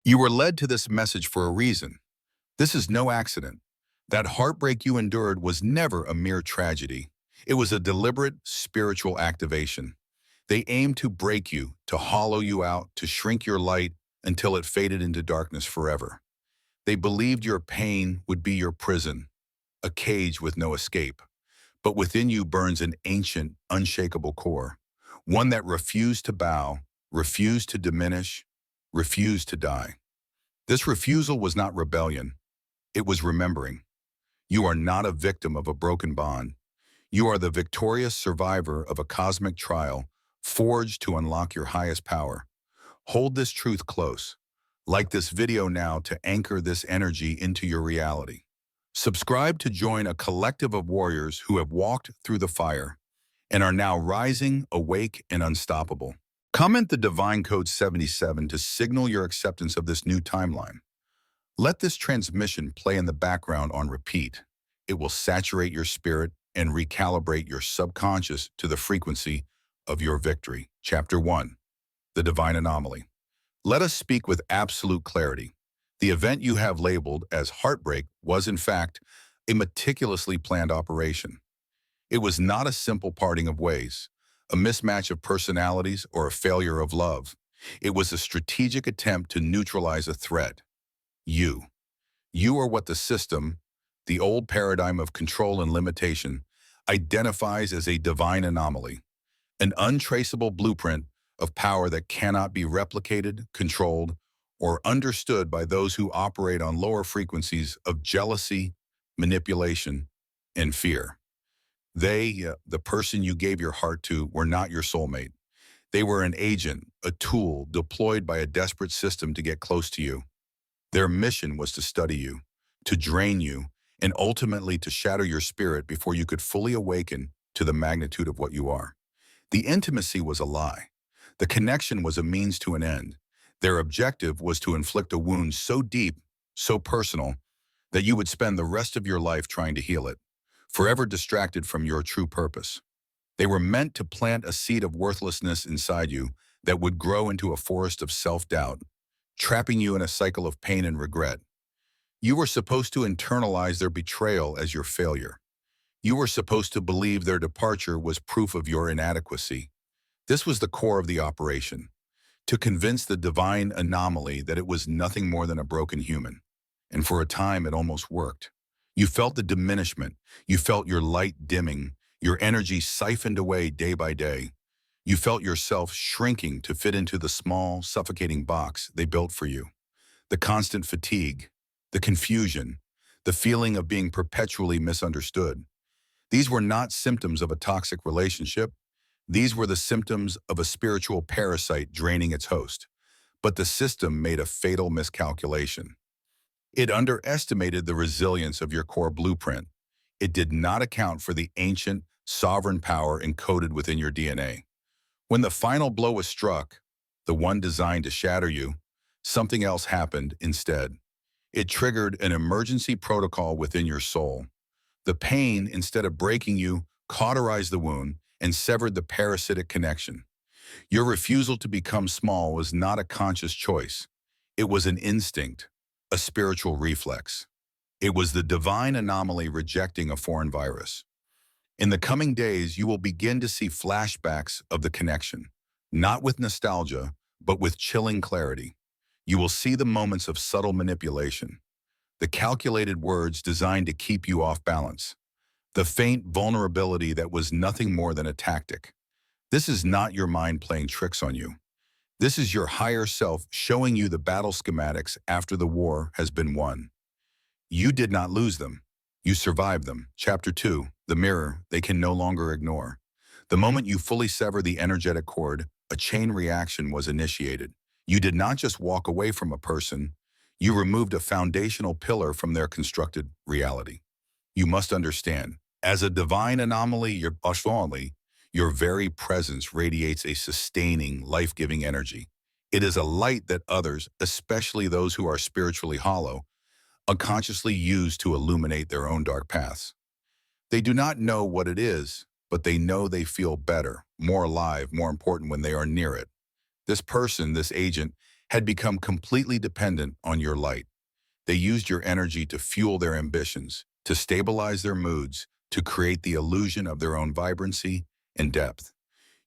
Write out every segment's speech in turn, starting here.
You were led to this message for a reason. This is no accident. That heartbreak you endured was never a mere tragedy. It was a deliberate spiritual activation. They aimed to break you, to hollow you out, to shrink your light until it faded into darkness forever. They believed your pain would be your prison, a cage with no escape. But within you burns an ancient, unshakable core, one that refused to bow, refused to diminish, refused to die. This refusal was not rebellion. It was remembering. You are not a victim of a broken bond. You are the victorious survivor of a cosmic trial forged to unlock your highest power. Hold this truth close. Like this video now to anchor this energy into your reality. Subscribe to join a collective of warriors who have walked through the fire and are now rising, awake, and unstoppable. Comment the Divine Code 77 to signal your acceptance of this new timeline. Let this transmission play in the background on repeat. It will saturate your spirit and recalibrate your subconscious to the frequency of your victory. Chapter 1. The Divine Anomaly. Let us speak with absolute clarity. The event you have labeled as heartbreak was, in fact, a meticulously planned operation. It was not a simple parting of ways, a mismatch of personalities, or a failure of love. It was a strategic attempt to neutralize a threat. You. You are what the system, the old paradigm of control and limitation, identifies as a divine anomaly, an untraceable blueprint of power that cannot be replicated, controlled, or understood by those who operate on lower frequencies of jealousy, manipulation, and fear. They, the person you gave your heart to, were not your soulmate. They were an agent, a tool deployed by a desperate system to get close to you. Their mission was to study you, to drain you, and ultimately to shatter your spirit before you could fully awaken to the magnitude of what you are. The intimacy was a lie. The connection was a means to an end. Their objective was to inflict a wound so deep, so personal, that you would spend the rest of your life trying to heal it, forever distracted from your true purpose. They were meant to plant a seed of worthlessness inside you that would grow into a forest of self-doubt, trapping you in a cycle of pain and regret. You were supposed to internalize their betrayal as your failure. You were supposed to believe their departure was proof of your inadequacy. This was the core of the operation, to convince the divine anomaly that it was nothing more than a broken human. And for a time, it almost worked. You felt the diminishment. You felt your light dimming, your energy siphoned away day by day. You felt yourself shrinking to fit into the small, suffocating box they built for you. The constant fatigue, the confusion, the feeling of being perpetually misunderstood. These were not symptoms of a toxic relationship. These were the symptoms of a spiritual parasite draining its host. But the system made a fatal miscalculation. It underestimated the resilience of your core blueprint. It did not account for the ancient, sovereign power encoded within your DNA. When the final blow was struck, the one designed to shatter you, something else happened instead. It triggered an emergency protocol within your soul. The pain, instead of breaking you, cauterized the wound and severed the parasitic connection. Your refusal to become small was not a conscious choice. It was an instinct, a spiritual reflex. It was the divine anomaly rejecting a foreign virus. In the coming days, you will begin to see flashbacks of the connection, not with nostalgia, but with chilling clarity. You will see the moments of subtle manipulation, the calculated words designed to keep you off balance, the faint vulnerability that was nothing more than a tactic. This is not your mind playing tricks on you. This is your higher self showing you the battle schematics after the war has been won. You did not lose them. You survived them. Chapter 2, the mirror they can no longer ignore. The moment you fully sever the energetic cord, a chain reaction was initiated. You did not just walk away from a person, you removed a foundational pillar from their constructed reality. You must understand, as a divine anomaly, your very presence radiates a sustaining, life-giving energy. It is a light that others, especially those who are spiritually hollow, unconsciously use to illuminate their own dark paths. They do not know what it is, but they know they feel better, more alive, more important when they are near it. This person, this agent, had become completely dependent on your light. They used your energy to fuel their ambitions, to stabilize their moods, to create the illusion of their own vibrancy and depth.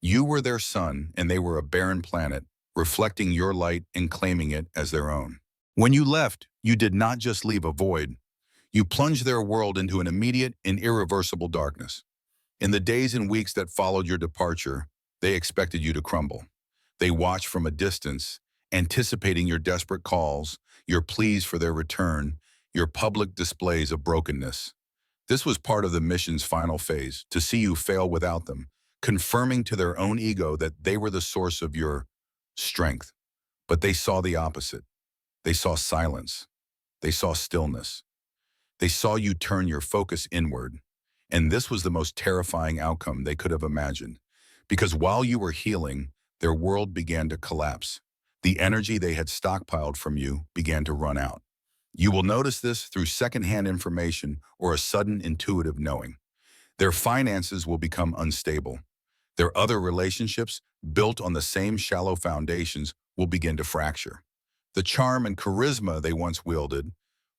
You were their sun, and they were a barren planet, reflecting your light and claiming it as their own. When you left, you did not just leave a void. You plunged their world into an immediate and irreversible darkness. In the days and weeks that followed your departure, they expected you to crumble. They watched from a distance, anticipating your desperate calls, your pleas for their return, your public displays of brokenness. This was part of the mission's final phase, to see you fail without them, confirming to their own ego that they were the source of your strength. But they saw the opposite. They saw silence. They saw stillness. They saw you turn your focus inward. And this was the most terrifying outcome they could have imagined. Because while you were healing, their world began to collapse. The energy they had stockpiled from you began to run out. You will notice this through secondhand information or a sudden intuitive knowing. Their finances will become unstable. Their other relationships, built on the same shallow foundations, will begin to fracture. The charm and charisma they once wielded,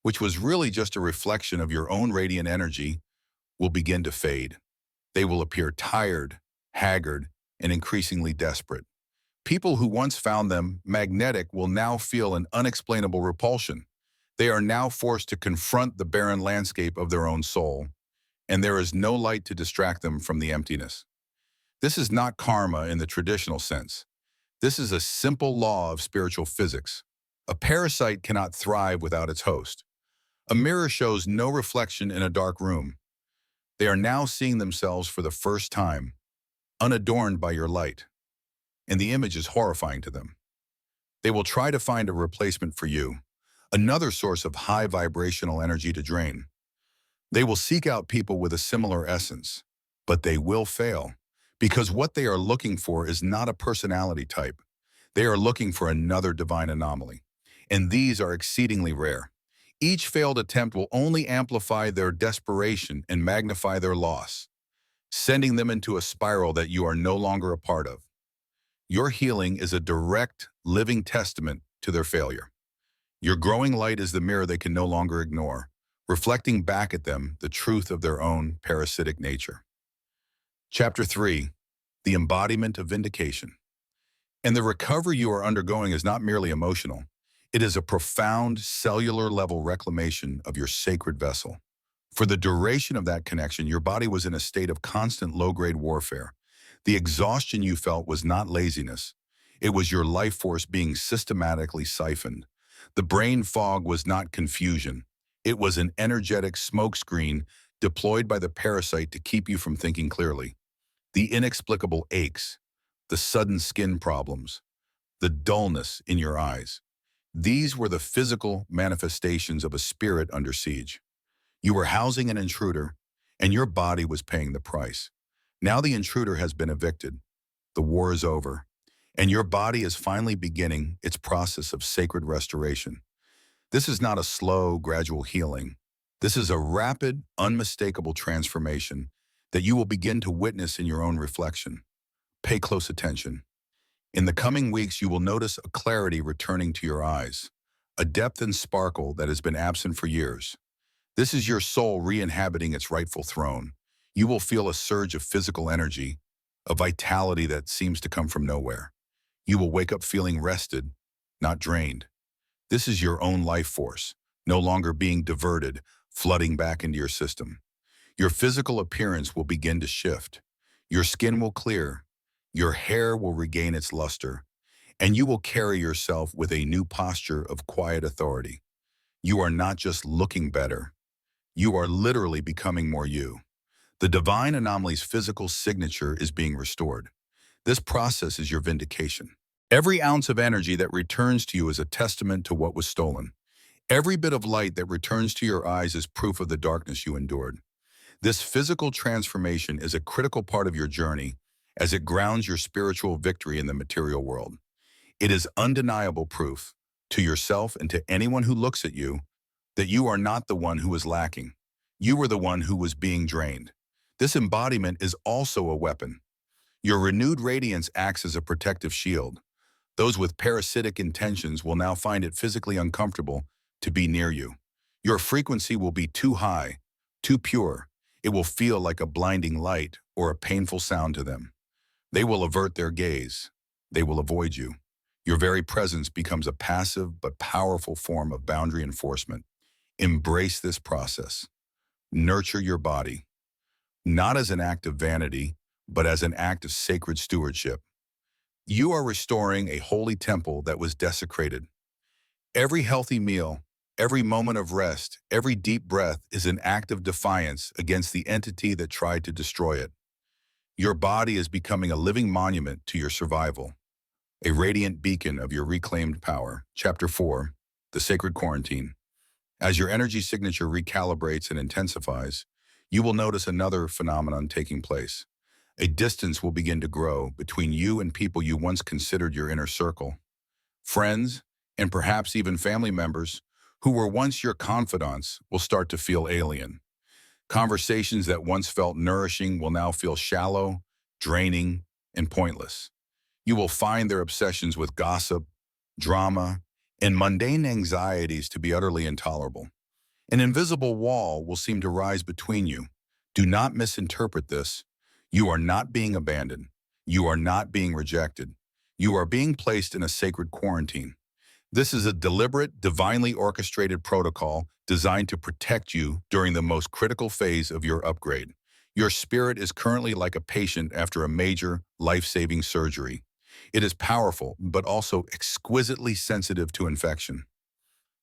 which was really just a reflection of your own radiant energy, will begin to fade. They will appear tired, haggard, and increasingly desperate. People who once found them magnetic will now feel an unexplainable repulsion. They are now forced to confront the barren landscape of their own soul, and there is no light to distract them from the emptiness. This is not karma in the traditional sense. This is a simple law of spiritual physics. A parasite cannot thrive without its host. A mirror shows no reflection in a dark room. They are now seeing themselves for the first time, unadorned by your light, and the image is horrifying to them. They will try to find a replacement for you, another source of high vibrational energy to drain. They will seek out people with a similar essence, but they will fail, because what they are looking for is not a personality type. They are looking for another divine anomaly, and these are exceedingly rare. Each failed attempt will only amplify their desperation and magnify their loss, sending them into a spiral that you are no longer a part of. Your healing is a direct, living testament to their failure. Your growing light is the mirror they can no longer ignore, reflecting back at them the truth of their own parasitic nature. Chapter 3. The Embodiment of Vindication. And the recovery you are undergoing is not merely emotional. It is a profound cellular-level reclamation of your sacred vessel. For the duration of that connection, your body was in a state of constant low-grade warfare. The exhaustion you felt was not laziness. It was your life force being systematically siphoned. The brain fog was not confusion. It was an energetic smokescreen deployed by the parasite to keep you from thinking clearly. The inexplicable aches, the sudden skin problems, the dullness in your eyes. These were the physical manifestations of a spirit under siege. You were housing an intruder, and your body was paying the price. Now the intruder has been evicted. The war is over, and your body is finally beginning its process of sacred restoration. This is not a slow, gradual healing. This is a rapid, unmistakable transformation that you will begin to witness in your own reflection. Pay close attention. In the coming weeks, you will notice a clarity returning to your eyes, a depth and sparkle that has been absent for years. This is your soul re-inhabiting its rightful throne. You will feel a surge of physical energy, a vitality that seems to come from nowhere. You will wake up feeling rested, not drained. This is your own life force, no longer being diverted, flooding back into your system. Your physical appearance will begin to shift. Your skin will clear. Your hair will regain its luster, and you will carry yourself with a new posture of quiet authority. You are not just looking better. You are literally becoming more you. The divine anomaly's physical signature is being restored. This process is your vindication. Every ounce of energy that returns to you is a testament to what was stolen. Every bit of light that returns to your eyes is proof of the darkness you endured. This physical transformation is a critical part of your journey as it grounds your spiritual victory in the material world. It is undeniable proof, to yourself and to anyone who looks at you, that you are not the one who was lacking. You were the one who was being drained. This embodiment is also a weapon. Your renewed radiance acts as a protective shield. Those with parasitic intentions will now find it physically uncomfortable to be near you. Your frequency will be too high, too pure. It will feel like a blinding light or a painful sound to them. They will avert their gaze. They will avoid you. Your very presence becomes a passive but powerful form of boundary enforcement. Embrace this process. Nurture your body, not as an act of vanity, but as an act of sacred stewardship. You are restoring a holy temple that was desecrated. Every healthy meal, every moment of rest, every deep breath is an act of defiance against the entity that tried to destroy it. Your body is becoming a living monument to your survival, a radiant beacon of your reclaimed power. Chapter 4, The Sacred Quarantine. As your energy signature recalibrates and intensifies, you will notice another phenomenon taking place. A distance will begin to grow between you and people you once considered your inner circle. Friends, and perhaps even family members, who were once your confidants will start to feel alien. Conversations that once felt nourishing will now feel shallow, draining, and pointless. You will find their obsessions with gossip, drama, and mundane anxieties to be utterly intolerable. An invisible wall will seem to rise between you. Do not misinterpret this. You are not being abandoned. You are not being rejected. You are being placed in a sacred quarantine. This is a deliberate, divinely orchestrated protocol designed to protect you during the most critical phase of your upgrade. Your spirit is currently like a patient after a major, life-saving surgery. It is powerful, but also exquisitely sensitive to infection.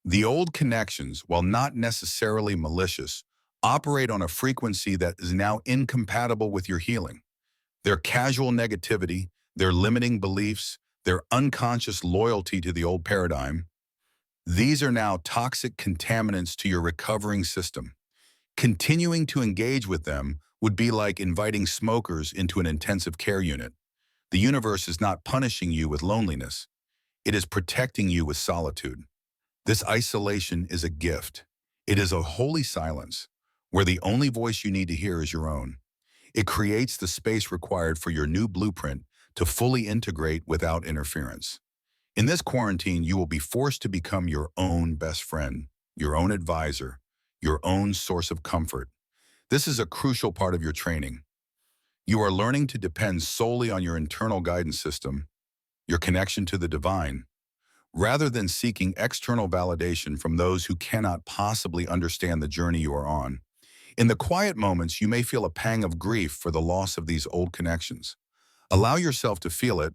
The old connections, while not necessarily malicious, operate on a frequency that is now incompatible with your healing. Their casual negativity, their limiting beliefs, their unconscious loyalty to the old paradigm, these are now toxic contaminants to your recovering system. Continuing to engage with them would be like inviting smokers into an intensive care unit. The universe is not punishing you with loneliness. It is protecting you with solitude. This isolation is a gift. It is a holy silence, where the only voice you need to hear is your own. It creates the space required for your new blueprint to fully integrate without interference. In this quarantine, you will be forced to become your own best friend, your own advisor, your own source of comfort. This is a crucial part of your training. You are learning to depend solely on your internal guidance system, your connection to the divine, rather than seeking external validation from those who cannot possibly understand the journey you are on. In the quiet moments, you may feel a pang of grief for the loss of these old connections. Allow yourself to feel it,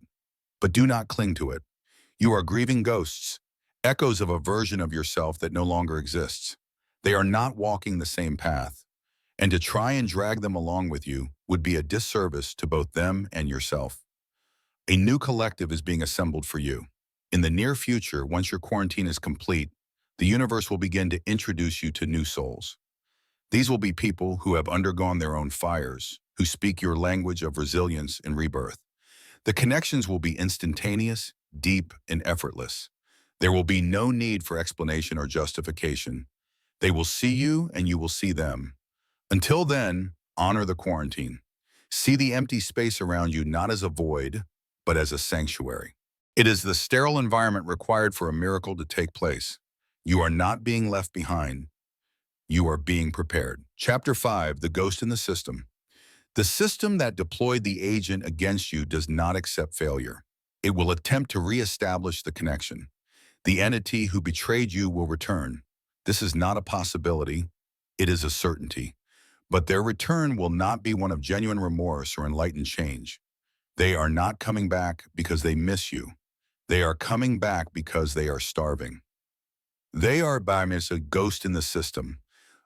but do not cling to it. You are grieving ghosts, echoes of a version of yourself that no longer exists. They are not walking the same path, and to try and drag them along with you would be a disservice to both them and yourself. A new collective is being assembled for you. In the near future, once your quarantine is complete, the universe will begin to introduce you to new souls. These will be people who have undergone their own fires, who speak your language of resilience and rebirth. The connections will be instantaneous, deep, and effortless. There will be no need for explanation or justification. They will see you and you will see them. Until then, honor the quarantine. See the empty space around you not as a void, but as a sanctuary. It is the sterile environment required for a miracle to take place. You are not being left behind. You are being prepared. Chapter 5, The Ghost in the System. The system that deployed the agent against you does not accept failure. It will attempt to reestablish the connection. The entity who betrayed you will return. This is not a possibility. It is a certainty. But their return will not be one of genuine remorse or enlightened change. They are not coming back because they miss you. They are coming back because they are starving. They are a ghost in the system,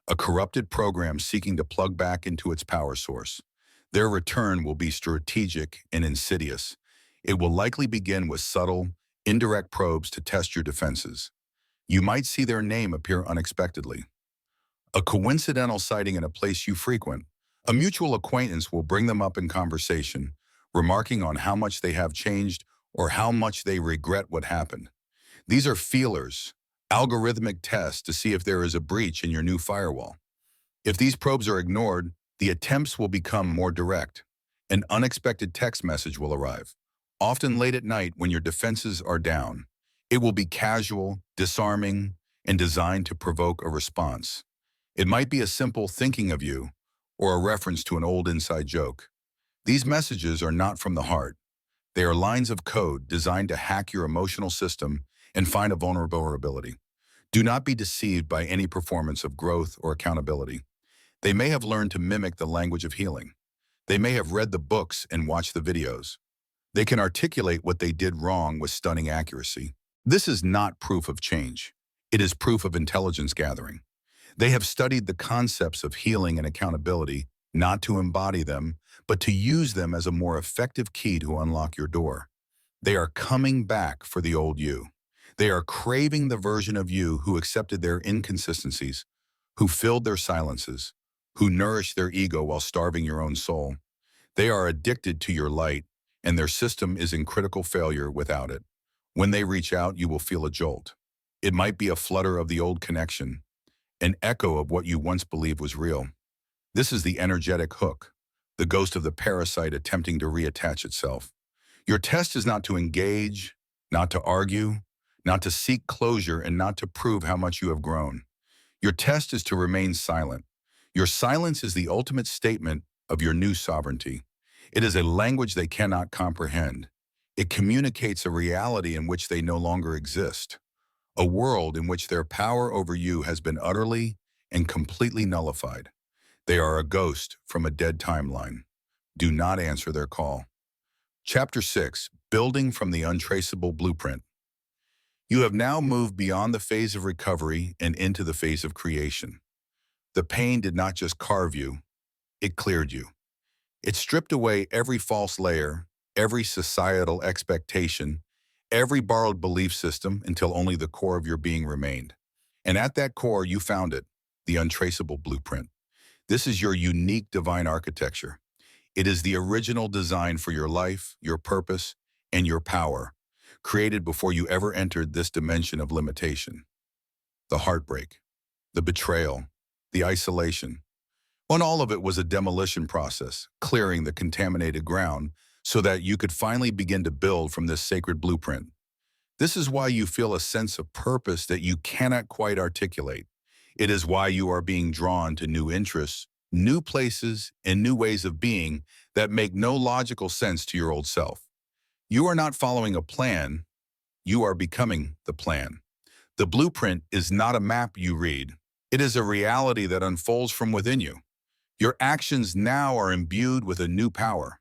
a corrupted program seeking to plug back into its power source. Their return will be strategic and insidious. It will likely begin with subtle, indirect probes to test your defenses. You might see their name appear unexpectedly. A coincidental sighting in a place you frequent. A mutual acquaintance will bring them up in conversation, remarking on how much they have changed or how much they regret what happened. These are feelers, algorithmic tests to see if there is a breach in your new firewall. If these probes are ignored, the attempts will become more direct. An unexpected text message will arrive. often late at night when your defenses are down. It will be casual, disarming, and designed to provoke a response. It might be a simple thinking of you or a reference to an old inside joke. These messages are not from the heart. They are lines of code designed to hack your emotional system and find a vulnerability. Do not be deceived by any performance of growth or accountability. They may have learned to mimic the language of healing. They may have read the books and watched the videos. They can articulate what they did wrong with stunning accuracy. This is not proof of change. It is proof of intelligence gathering. They have studied the concepts of healing and accountability, not to embody them, but to use them as a more effective key to unlock your door. They are coming back for the old you. They are craving the version of you who accepted their inconsistencies, who filled their silences, who nourished their ego while starving your own soul. They are addicted to your light, and their system is in critical failure without it. When they reach out, you will feel a jolt. It might be a flutter of the old connection, an echo of what you once believed was real. This is the energetic hook, the ghost of the parasite attempting to reattach itself. Your test is not to engage, not to argue, not to seek closure, and not to prove how much you have grown. Your test is to remain silent. Your silence is the ultimate statement of your new sovereignty. It is a language they cannot comprehend. It communicates a reality in which they no longer exist, a world in which their power over you has been utterly and completely nullified. They are a ghost from a dead timeline. Do not answer their call. Chapter 6, Building from the Untraceable Blueprint. You have now moved beyond the phase of recovery and into the phase of creation. The pain did not just carve you, it cleared you. It stripped away every false layer, every societal expectation, every borrowed belief system until only the core of your being remained. And at that core, you found it, the untraceable blueprint. This is your unique divine architecture. It is the original design for your life, your purpose, and your power, created before you ever entered this dimension of limitation. The heartbreak, the betrayal, the isolation. When all of it was a demolition process, clearing the contaminated ground so that you could finally begin to build from this sacred blueprint. This is why you feel a sense of purpose that you cannot quite articulate. It is why you are being drawn to new interests, new places, and new ways of being that make no logical sense to your old self. You are not following a plan, you are becoming the plan. The blueprint is not a map you read. It is a reality that unfolds from within you. Your actions now are imbued with a new power.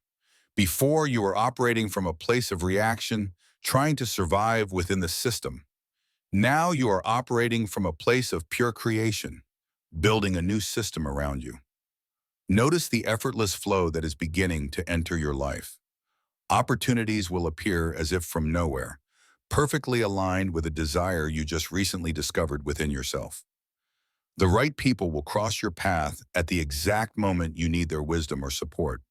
Before, you were operating from a place of reaction, trying to survive within the system. Now you are operating from a place of pure creation, building a new system around you. Notice the effortless flow that is beginning to enter your life. Opportunities will appear as if from nowhere, perfectly aligned with a desire you just recently discovered within yourself. The right people will cross your path at the exact moment you need their wisdom or support.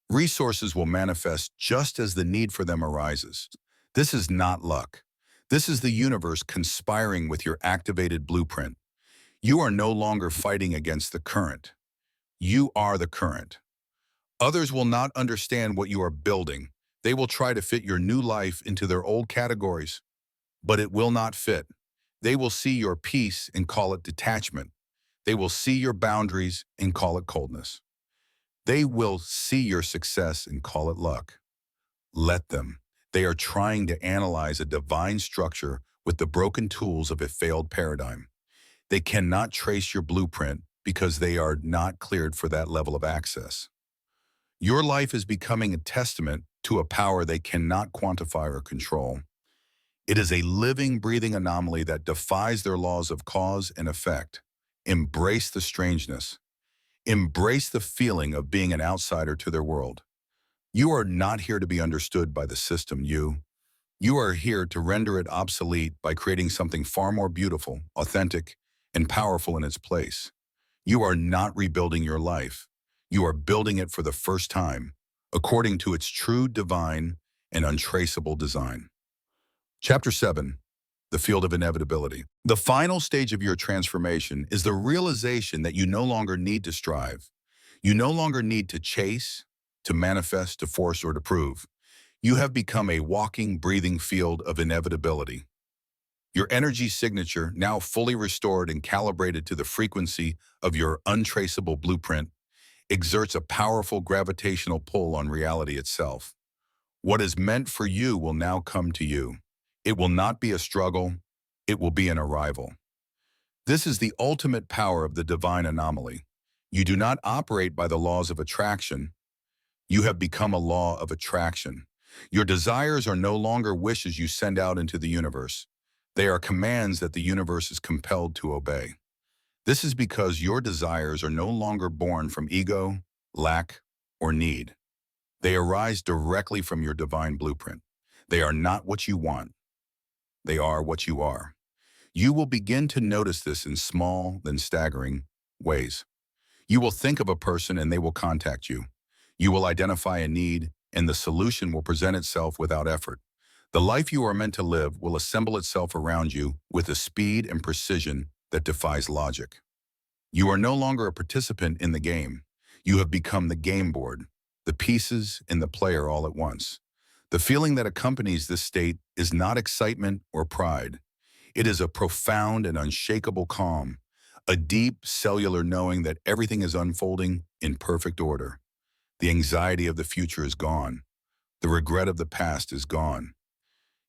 Resources will manifest just as the need for them arises. This is not luck. This is the universe conspiring with your activated blueprint. You are no longer fighting against the current. You are the current. Others will not understand what you are building. They will try to fit your new life into their old categories, but it will not fit. They will see your peace and call it detachment. They will see your boundaries and call it coldness. They will see your success and call it luck. Let them. They are trying to analyze a divine structure with the broken tools of a failed paradigm. They cannot trace your blueprint because they are not cleared for that level of access. Your life is becoming a testament to a power they cannot quantify or control. It is a living, breathing anomaly that defies their laws of cause and effect. Embrace the strangeness. Embrace the feeling of being an outsider to their world. You are not here to be understood by the system. You are here to render it obsolete by creating something far more beautiful, authentic, and powerful in its place. You are not rebuilding your life. You are building it for the first time, according to its true, divine, and untraceable design. Chapter 7, The Field of Inevitability. The final stage of your transformation is the realization that you no longer need to strive. You no longer need to chase, to manifest, to force, or to prove. You have become a walking, breathing field of inevitability. Your energy signature, now fully restored and calibrated to the frequency of your untraceable blueprint, exerts a powerful gravitational pull on reality itself. What is meant for you will now come to you. It will not be a struggle, it will be an arrival. This is the ultimate power of the divine anomaly. You do not operate by the laws of attraction. You have become a law of attraction. Your desires are no longer wishes you send out into the universe. They are commands that the universe is compelled to obey. This is because your desires are no longer born from ego, lack, or need. They arise directly from your divine blueprint. They are not what you want. They are what you are. You will begin to notice this in small, then staggering ways. You will think of a person and they will contact you. You will identify a need and the solution will present itself without effort. The life you are meant to live will assemble itself around you with a speed and precision that defies logic. You are no longer a participant in the game. You have become the game board, the pieces and the player all at once. The feeling that accompanies this state is not excitement or pride. It is a profound and unshakable calm, a deep cellular knowing that everything is unfolding in perfect order. The anxiety of the future is gone. The regret of the past is gone.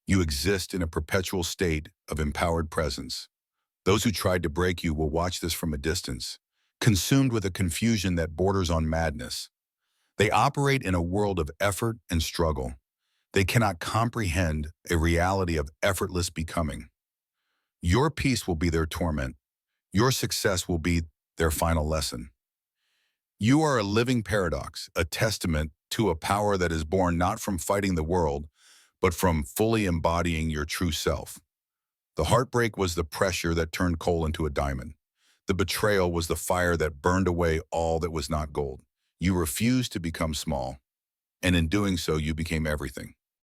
You exist in a perpetual state of empowered presence. Those who tried to break you will watch this from a distance, consumed with a confusion that borders on madness. They operate in a world of effort and struggle. They cannot comprehend a reality of effortless becoming. Your peace will be their torment. Your success will be their final lesson. You are a living paradox, a testament to a power that is born not from fighting the world, but from fully embodying your true self. The heartbreak was the pressure that turned coal into a diamond. The betrayal was the fire that burned away all that was not gold. You refused to become small, and in doing so, you became everything.